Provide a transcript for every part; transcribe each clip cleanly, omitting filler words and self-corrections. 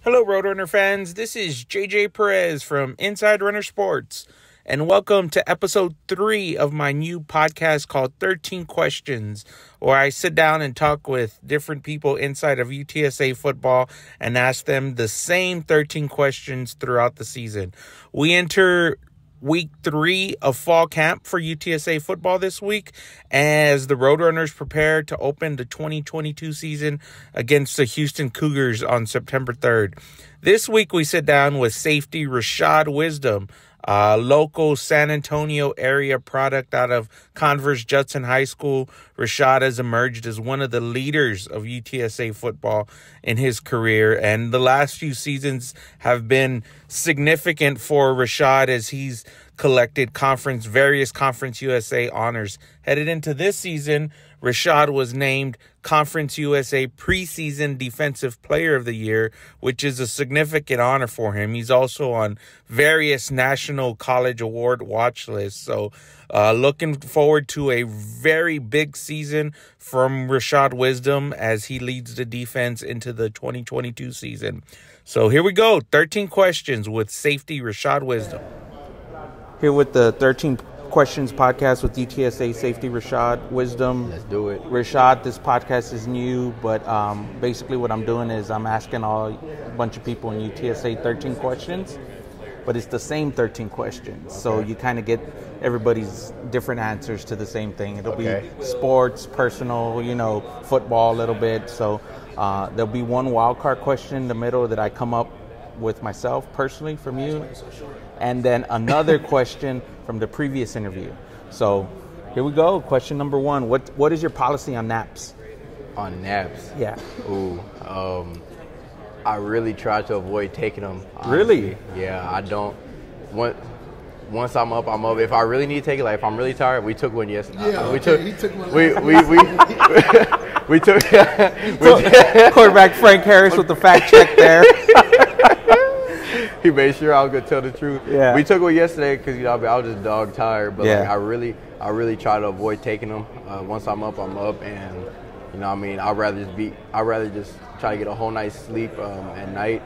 Hello, Roadrunner fans. This is JJ Perez from Inside Runner Sports, and welcome to episode 3 of my new podcast called 13 Questions, where I sit down and talk with different people inside of UTSA football and ask them the same 13 questions throughout the season. We enter week 3 of fall camp for UTSA football this week as the Roadrunners prepare to open the 2022 season against the Houston Cougars on September 3rd. This week we sit down with safety Rashad Wisdom, a local San Antonio area product out of Converse Judson High School. Rashad has emerged as one of the leaders of UTSA football in his career, and the last few seasons have been significant for Rashad as he's collected various Conference USA honors. Headed into this season, Rashad was named Conference USA Preseason Defensive Player of the Year, which is a significant honor for him. He's also on various national college award watch lists. So looking forward to a very big season from Rashad Wisdom as he leads the defense into the 2022 season. So here we go, 13 questions with safety Rashad Wisdom. Here with the 13 Questions podcast with UTSA safety Rashad Wisdom. Let's do it. Rashad, this podcast is new, but basically what I'm doing is I'm asking a bunch of people in UTSA 13 questions, but it's the same 13 questions. Okay. So you kind of get everybody's different answers to the same thing. It'll be sports, personal, football a little bit. So there'll be one wild card question in the middle that I come up with myself personally from you, and then another question from the previous interview. So here we go. Question number 1. What is your policy on naps? On naps? Yeah. Ooh. I really try to avoid taking them. Honestly. Really? Yeah, I don't. Once I'm up, I'm up. If I really need to take it, like if I'm really tired, we took one yesterday. Yeah, he took one. We took Quarterback Frank Harris with the fact check there. He made sure I was gonna tell the truth. Yeah. We took one yesterday because I was just dog tired. But yeah. I really try to avoid taking them. Once I'm up, and I'd rather just try to get a whole night's sleep at night.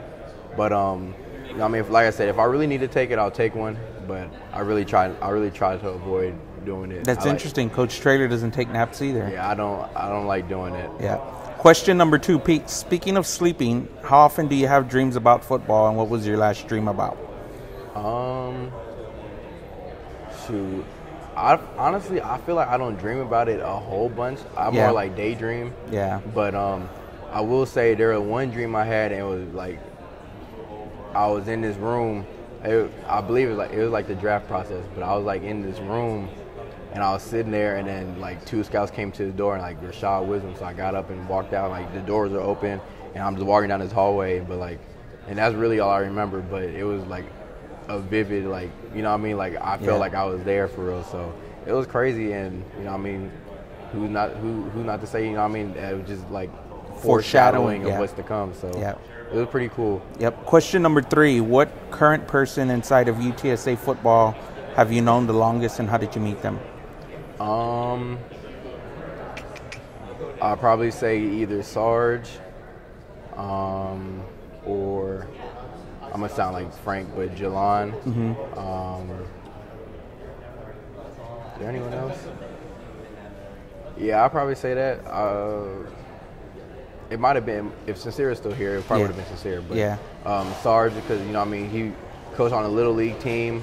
But like I said, if I really need to take it, I'll take one. But I really try to avoid doing it. That's interesting. Coach Traylor doesn't take naps either. Yeah, I don't like doing it. Yeah. Question number 2, Pete. Speaking of sleeping, how often do you have dreams about football, and what was your last dream about? Shoot. Honestly, I feel like I don't dream about it a whole bunch. I more like daydream. Yeah. But I will say there was one dream I had, and it was like I was in this room. I believe it was like the draft process, but I was like in this room. And I was sitting there, and then like 2 scouts came to the door, and like Rashad Wisdom. So I got up and walked out. Like the doors are open, and I'm just walking down this hallway. And that's really all I remember. But it was like a vivid, like like I felt like I was there for real. So it was crazy, and who's not to say it was just like foreshadowing of what's to come. So it was pretty cool. Yep. Question number 3: what current person inside of UTSA football have you known the longest, and how did you meet them? I'll probably say either Sarge, or I'm gonna sound like Frank, but Jalon. Mm-hmm. Is there anyone else? Yeah, I'll probably say that. It might have been, if Sincere is still here, it probably would have been Sincere. But Sarge, because he coached on a little league team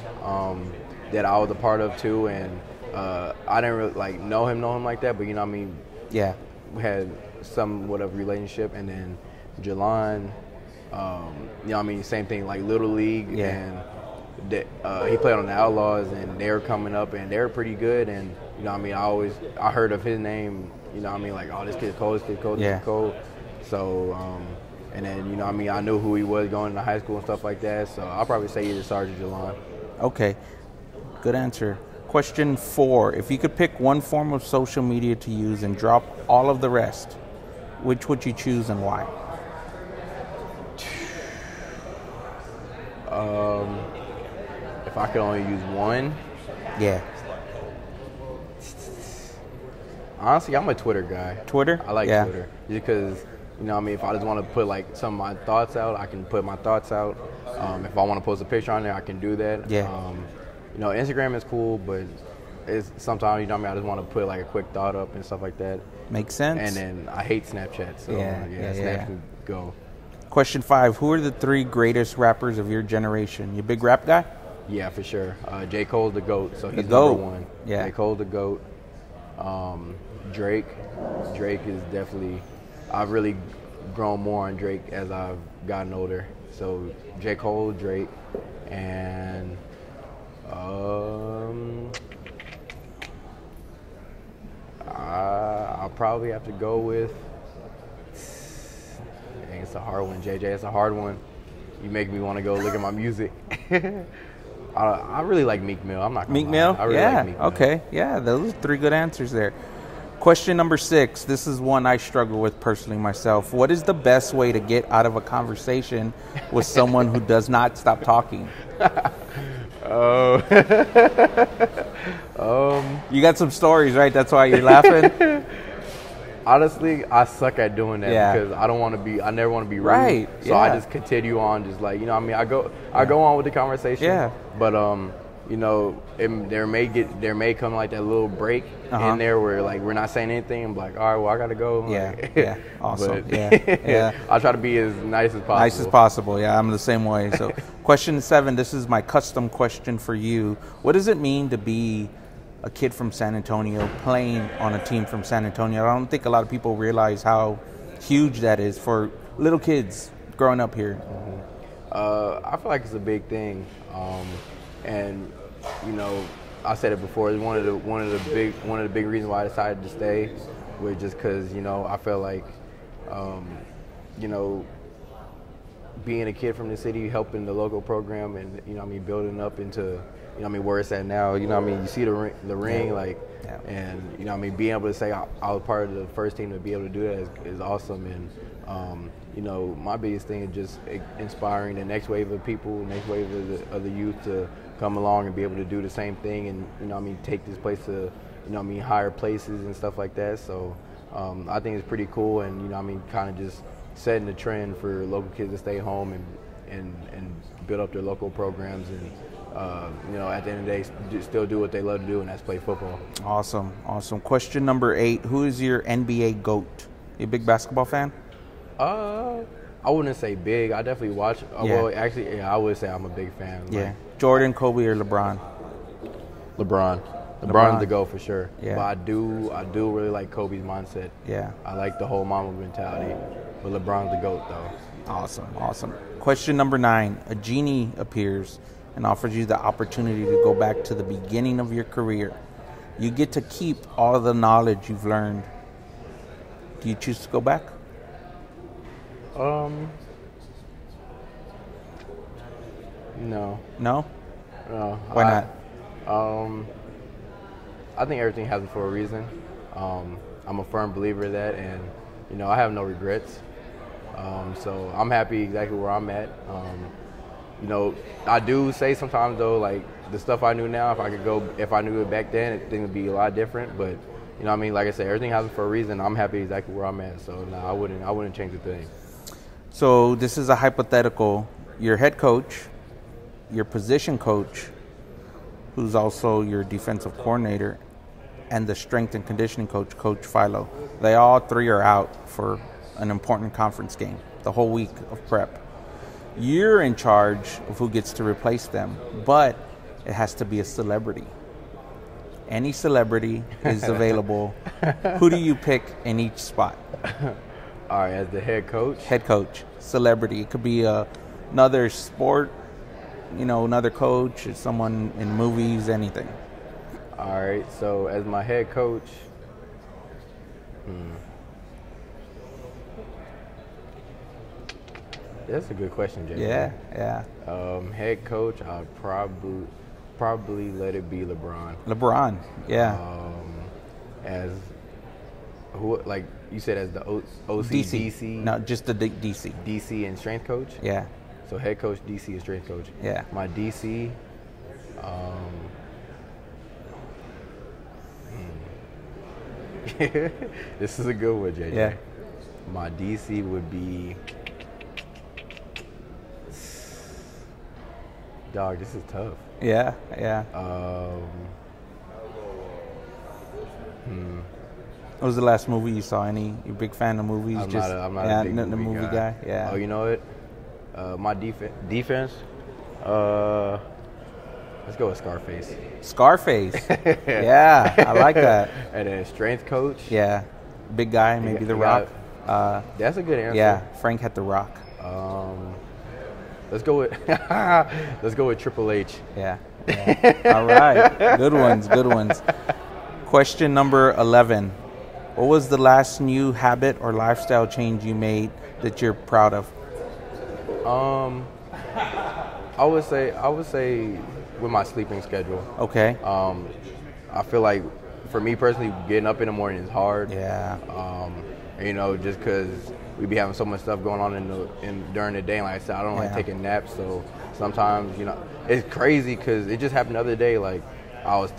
that I was a part of too, and I didn't really know him like that, but we had somewhat of a relationship. And then Jalon, same thing, like little league, and he played on the Outlaws, and they were coming up, and they were pretty good. And I heard of his name, like, oh, this kid's cold, this kid's cold. So and then I knew who he was going into high school and stuff like that. So I'll probably say either Sarge or Jalon. Okay, good answer. Question 4: if you could pick one form of social media to use and drop all of the rest, which would you choose and why? If I could only use one? Yeah. Honestly, I'm a Twitter guy. Twitter? I like Twitter. Just because You know what I mean? If I just want to put like some of my thoughts out, I can put my thoughts out. If I want to post a picture on there, I can do that. Yeah. You know, Instagram is cool, but it's sometimes, you know what I mean, I just want to put like a quick thought up and stuff like that. Makes sense. And then I hate Snapchat, so Snap can go. Question 5, who are the 3 greatest rappers of your generation? You a big rap guy? Yeah, for sure. J. Cole's the GOAT, so he's GOAT. number 1. Yeah. J. Cole's the GOAT. Drake is definitely, I've really grown more on Drake as I've gotten older. So J. Cole, Drake, and I'll probably have to go with, dang, it's a hard one, JJ. It's a hard one. You make me want to go look at my music. I really like Meek Mill. I'm not gonna Meek lie. Mill? I really like Meek Mill. Okay. Yeah, those are 3 good answers there. Question number 6. This is one I struggle with personally myself. What is the best way to get out of a conversation with someone who does not stop talking? You got some stories, right? That's why you're laughing? Honestly, I suck at doing that because I never want to be rude. Right. So I just continue on, just like, you know what I mean? I go on with the conversation. Yeah. But you know, there may come like that little break in there where like we're not saying anything. I'm like, all right, well, I gotta go. Yeah. Awesome. But, yeah. I try to be as nice as possible. Nice as possible. Yeah, I'm the same way. So, question 7. This is my custom question for you. What does it mean to be a kid from San Antonio playing on a team from San Antonio? I don't think a lot of people realize how huge that is for little kids growing up here. I feel like it's a big thing, and you know, I said it before. It's one of the big reasons why I decided to stay, was just because, you know, I felt like, you know, being a kid from the city, helping the local program, and, you know what I mean, building up into, you know what I mean, where it's at now. You know what I mean, you see the ring, like, and, you know what I mean, being able to say I was part of the first team, to be able to do that is awesome. And you know, my biggest thing is just inspiring the next wave of people, next wave of the youth to come along and be able to do the same thing, and, you know what I mean, take this place to, you know what I mean, higher places and stuff like that. So I think it's pretty cool, and, you know what I mean, kind of just setting the trend for local kids to stay home and build up their local programs, and you know, at the end of the day, still do what they love to do, and that's play football. Awesome. Question number 8. Who is your NBA GOAT? You a big basketball fan? I wouldn't say big. I definitely watch. Well, actually, I would say I'm a big fan. Yeah. Like, Jordan, Kobe, or LeBron? LeBron's the GOAT for sure. Yeah. But I do really like Kobe's mindset. Yeah. I like the whole Mamba mentality. But LeBron's the GOAT, though. Awesome. Question number 9. A genie appears and offers you the opportunity to go back to the beginning of your career. You get to keep all of the knowledge you've learned. Do you choose to go back? No. No? No. Why not? I think everything happens for a reason. I'm a firm believer of that, and, you know, I have no regrets. So I'm happy exactly where I'm at. You know, I do say sometimes, though, like, the stuff I knew now, if I knew it back then, things would be a lot different. But, you know what I mean, like I said, everything happens for a reason. I'm happy exactly where I'm at. So no, I wouldn't change a thing. So this is a hypothetical. Your head coach, your position coach, who's also your defensive coordinator, and the strength and conditioning coach, Coach Philo. They all 3 are out for an important conference game, the whole week of prep. You're in charge of who gets to replace them, but it has to be a celebrity. Any celebrity is available. Who do you pick in each spot? All right, as the head coach? Head coach, celebrity. It could be another sport, you know, another coach, or someone in movies, anything. All right, so as my head coach, that's a good question, Jay. Yeah. Head coach, I'll probably let it be LeBron. LeBron, yeah. As who, like you said, as the OC, DC? No, just the DC. DC and strength coach? Yeah. So head coach, DC, and strength coach. Yeah. My DC, this is a good one, JJ. Yeah. My DC would be. Dog, this is tough. Yeah. What was the last movie you saw? You a big fan of movies? I'm not a big movie guy. Yeah. Oh, you know what? My defense. Let's go with Scarface. Scarface. Yeah, I like that. And then strength coach. Yeah, big guy, maybe The Rock. That's a good answer. Yeah, Frank had The Rock. Let's go with Triple H. Yeah. All right, good ones. Question number 11. What was the last new habit or lifestyle change you made that you're proud of? I would say with my sleeping schedule. Okay. I feel like for me personally, getting up in the morning is hard. Yeah. Just because we be having so much stuff going on during the day. And like I said, I don't like taking naps, so sometimes it's crazy because it just happened the other day. Like I was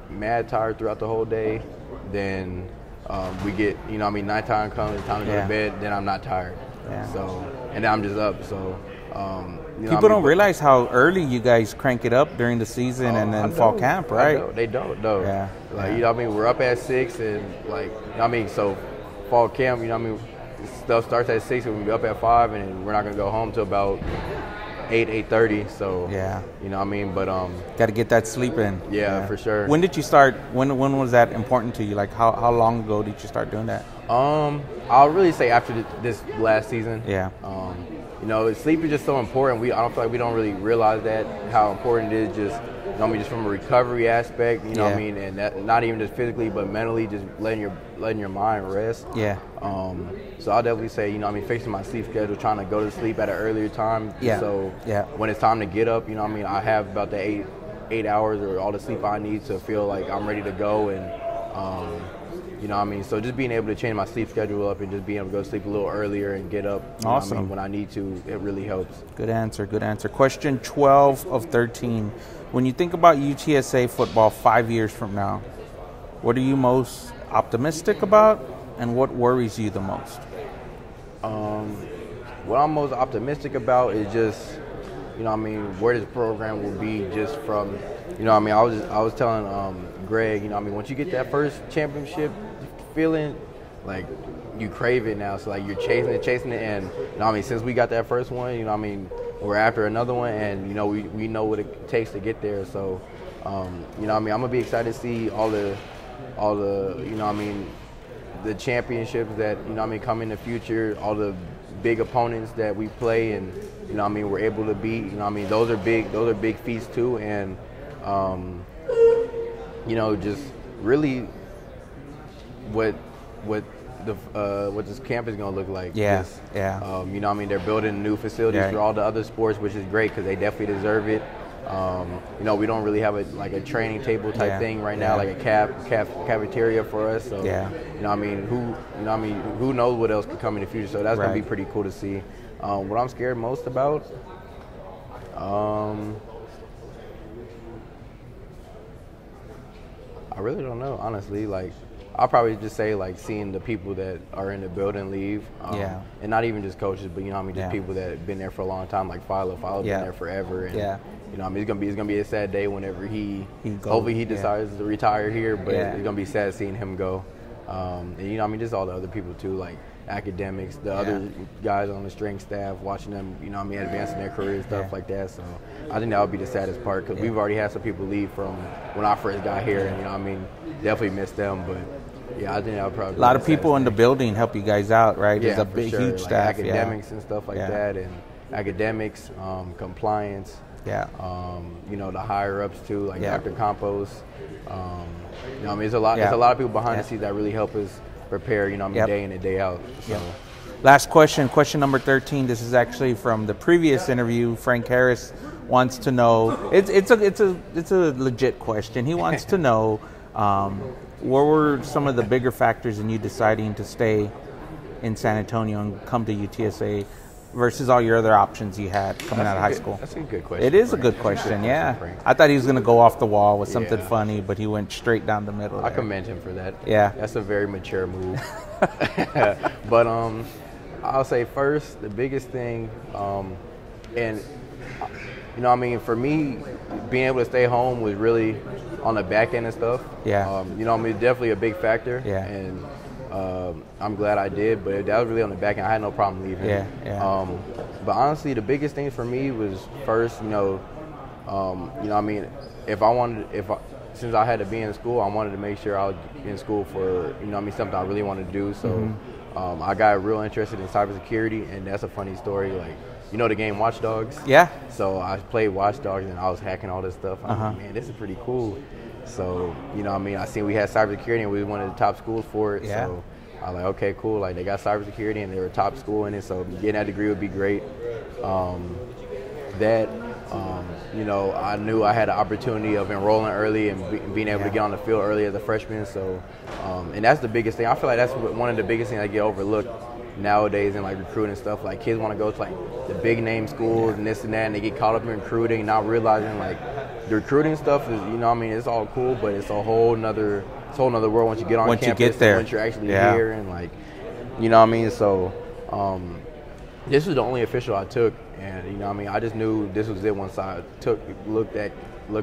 mad tired throughout the whole day. Then we get nighttime comes, it's time to go to bed. Then I'm not tired. Yeah. So and then I'm just up. So. People don't realize how early you guys crank it up during the season and then fall camp, right? They don't, though. Yeah. We're up at 6 and so fall camp, stuff starts at 6 and we'll be up at 5 and we're not going to go home till about 8:30. So, but got to get that sleep in. Yeah, for sure. When did you start, when was that important to you? Like how long ago did you start doing that? I'll really say after this last season. Yeah. Sleep is just so important. I don't feel like we don't really realize that, how important it is just, just from a recovery aspect, and that, not even just physically, but mentally, just letting your mind rest. Yeah. So I'll definitely say, fixing my sleep schedule, trying to go to sleep at an earlier time. Yeah. So when it's time to get up, I have about the 8 hours or all the sleep I need to feel like I'm ready to go. And, so just being able to change my sleep schedule up and just being able to go to sleep a little earlier and get up awesome. When I need to, it really helps. Good answer. Question 12 of 13. When you think about UTSA football 5 years from now, what are you most optimistic about and what worries you the most? What I'm most optimistic about is just, where this program will be just from, I was telling Greg, once you get that first championship feeling, like you crave it now. So like you're chasing it, and since we got that first one, we're after another one, and we know what it takes to get there. So, I'm gonna be excited to see all the the championships that come in the future, all the big opponents that we play, and we're able to beat. Those are big feats too, and just really what this camp is going to look like. Yeah, they're building new facilities for all the other sports, which is great because they definitely deserve it. We don't really have a training table type thing right now, like a cafeteria for us. So, who knows what else could come in the future? So that's going to be pretty cool to see. What I'm scared most about, I really don't know, honestly. I'll probably just say seeing the people that are in the building leave, and not even just coaches, but just people that have been there for a long time, like Philo. Philo's been there forever, and it's gonna be a sad day whenever he hopefully he decides to retire here, but it's gonna be sad seeing him go. And just all the other people too, like academics, the other guys on the strength staff, watching them, advancing their careers, stuff like that. So I think that would be the saddest part because we've already had some people leave from when I first got here, and definitely miss them, but. Yeah, I think that would probably be a lot of people in the building help you guys out, right? Yeah, there's a big, huge staff. Academics and stuff like that, and academics, compliance. Yeah. The higher ups too, like Dr. Campos. There's a lot. There's a lot of people behind the scenes that really help us prepare. Day in and day out. So. Last question number 13. This is actually from the previous interview. Frank Harris wants to know. It's a legit question. He wants to know. What were some of the bigger factors in you deciding to stay in San Antonio and come to UTSA? versus all your other options you had coming out of high school? That's a good question. It is a good question, yeah. I thought he was going to go off the wall with something funny, but he went straight down the middle. I commend him for that. Yeah. That's a very mature move. But I'll say first, the biggest thing, and you know, I mean, for me, being able to stay home was really on the back end and stuff. Yeah. You know, I mean, definitely a big factor. Yeah. And I'm glad I did, but that was really on the back end. I had no problem leaving. Yeah. Yeah. But honestly, the biggest thing for me was first, you know, I mean, since I had to be in school, I wanted to make sure I was in school for, you know, I mean, something I really wanted to do. So I got real interested in cybersecurity, and that's a funny story. Like, you know the game Watch Dogs? Yeah. So I played Watch Dogs, and I was hacking all this stuff. I'm like, man, this is pretty cool. So, you know what I mean, I seen we had cybersecurity, and we were one of the top schools for it. Yeah. So I was like, okay, cool. Like, they got cybersecurity, and they were a top school in it, so getting that degree would be great. You know, I knew I had an opportunity of enrolling early and being able to get on the field early as a freshman. So, and that's the biggest thing. I feel like that's one of the biggest things that get overlooked nowadays in like recruiting and stuff. Like, kids want to go to like the big name schools and this and that, and they get caught up in recruiting, not realizing like the recruiting stuff is, you know what I mean, it's all cool, but it's a whole nother world once you get on campus. You get there. Once you're actually here, and like, you know what I mean. So this was the only official I took, and you know what I mean, I just knew this was it once I looked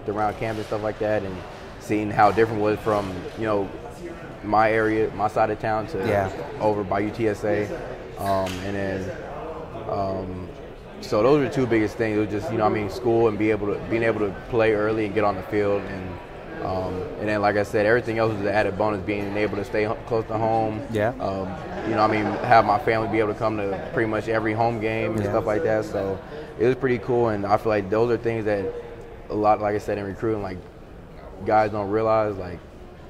around campus, stuff like that, and seeing how different it was from, you know, my area, my side of town to over by UTSA, and then so those are the two biggest things. It was just, you know what I mean, school and being able to play early and get on the field, and then, like I said, everything else was an added bonus, being able to stay close to home. Yeah. You know what I mean, have my family be able to come to pretty much every home game and stuff like that. So it was pretty cool, and I feel like those are things that a lot, like I said, in recruiting, like, guys don't realize, like,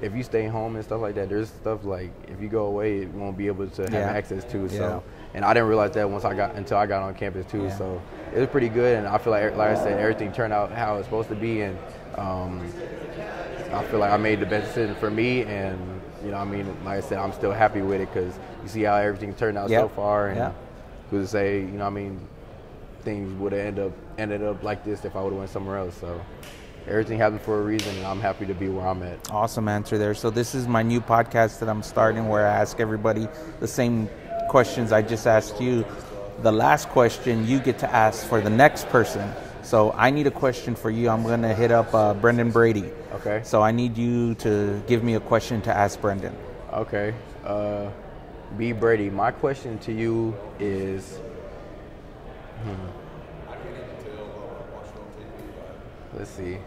if you stay home and stuff like that, there's stuff like, if you go away, you won't be able to have access to. So, and I didn't realize that until I got on campus too. So it was pretty good, and I feel like I said, everything turned out how it's supposed to be, and I feel like I made the best decision for me, and you know, I mean, like I said, I'm still happy with it because you see how everything turned out so far, and who's to say, you know, I mean, things would have ended up like this if I would have went somewhere else. So everything happened for a reason, and I'm happy to be where I'm at. Awesome answer there. So this is my new podcast that I'm starting, where I ask everybody the same questions I just asked you. The last question you get to ask for the next person. So I need a question for you. I'm going to hit up Brendan Brady. Okay. So I need you to give me a question to ask Brendan. Okay. B. Brady, my question to you is, let's see.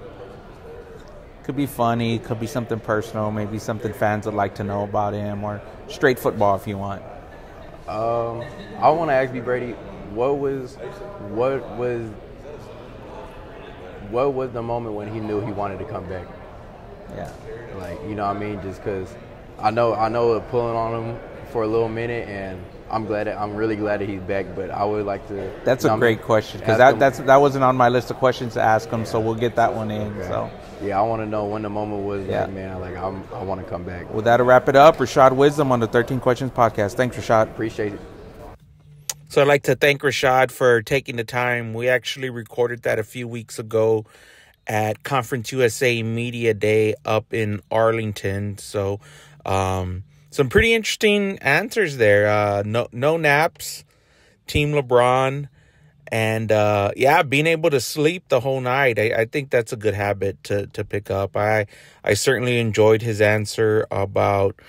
Could be funny, could be something personal, maybe something fans would like to know about him, or straight football if you want. I want to ask B. Brady, what was the moment when he knew he wanted to come back? Yeah. Like, you know what I mean? Just because I know it pulling on him for a little minute, and I'm really glad that he's back, but I would like to. That's a great question, because that wasn't on my list of questions to ask him, so we'll get that one in. Okay. So yeah, I want to know when the moment was like, man, like I want to come back. Well, that'll wrap it up. Rashad Wisdom on the 13 Questions podcast. Thanks, Rashad. Appreciate it. So I'd like to thank Rashad for taking the time. We actually recorded that a few weeks ago at Conference USA Media Day up in Arlington. So some pretty interesting answers there. No naps, Team LeBron, and being able to sleep the whole night. I think that's a good habit to pick up. I certainly enjoyed his answer about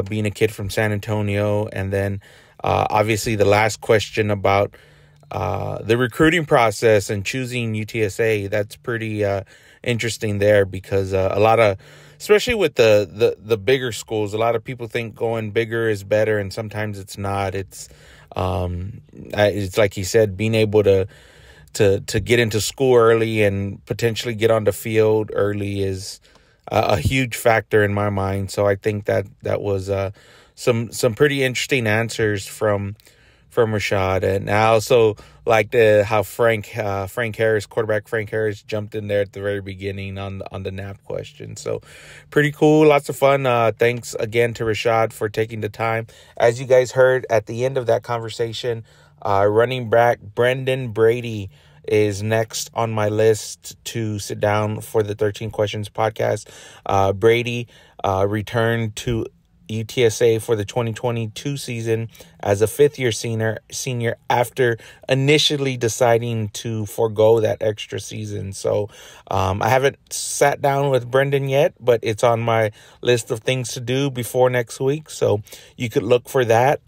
being a kid from San Antonio, and then obviously the last question about the recruiting process and choosing UTSA. That's pretty interesting there, because a lot of, especially with the bigger schools, a lot of people think going bigger is better, and sometimes it's not. It's like he said, being able to get into school early and potentially get on the field early is a huge factor in my mind. So I think that was some pretty interesting answers from Rashad. And I also liked how Frank Harris, quarterback Frank Harris, jumped in there at the very beginning on the nap question. So pretty cool, lots of fun. Thanks again to Rashad for taking the time. As you guys heard at the end of that conversation, Running back Brendan Brady is next on my list to sit down for the 13 Questions podcast. Brady returned to UTSA for the 2022 season as a fifth-year senior after initially deciding to forego that extra season. So I haven't sat down with Brendan yet, but it's on my list of things to do before next week. So you could look for that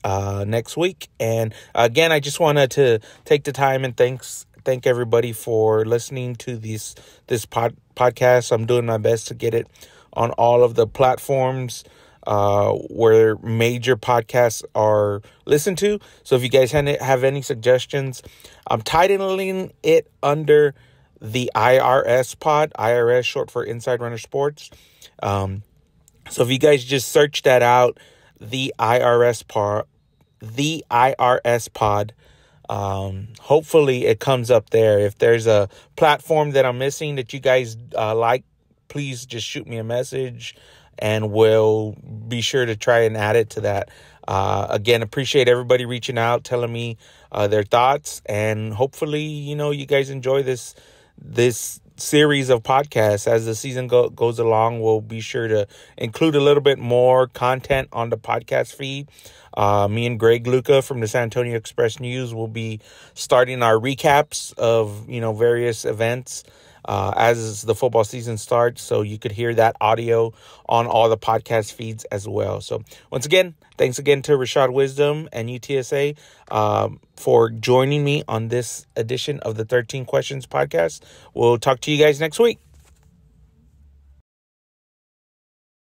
next week. And again, I just wanted to take the time and thank everybody for listening to this podcast. I'm doing my best to get it on all of the platforms where major podcasts are listened to. So if you guys have any suggestions, I'm titling it under the IRS pod, IRS short for Inside Runner Sports. So if you guys just search that out, the IRS pod, hopefully it comes up there. If there's a platform that I'm missing that you guys like, please just shoot me a message and we'll be sure to try and add it to that. Again, appreciate everybody reaching out, telling me their thoughts, and hopefully, you guys enjoy this series of podcasts. As the season goes along, we'll be sure to include a little bit more content on the podcast feed. Me and Greg Luca from the San Antonio Express News will be starting our recaps of, various events as the football season starts. So you could hear that audio on all the podcast feeds as well. So once again, thanks again to Rashad Wisdom and UTSA for joining me on this edition of the 13 Questions podcast. We'll talk to you guys next week.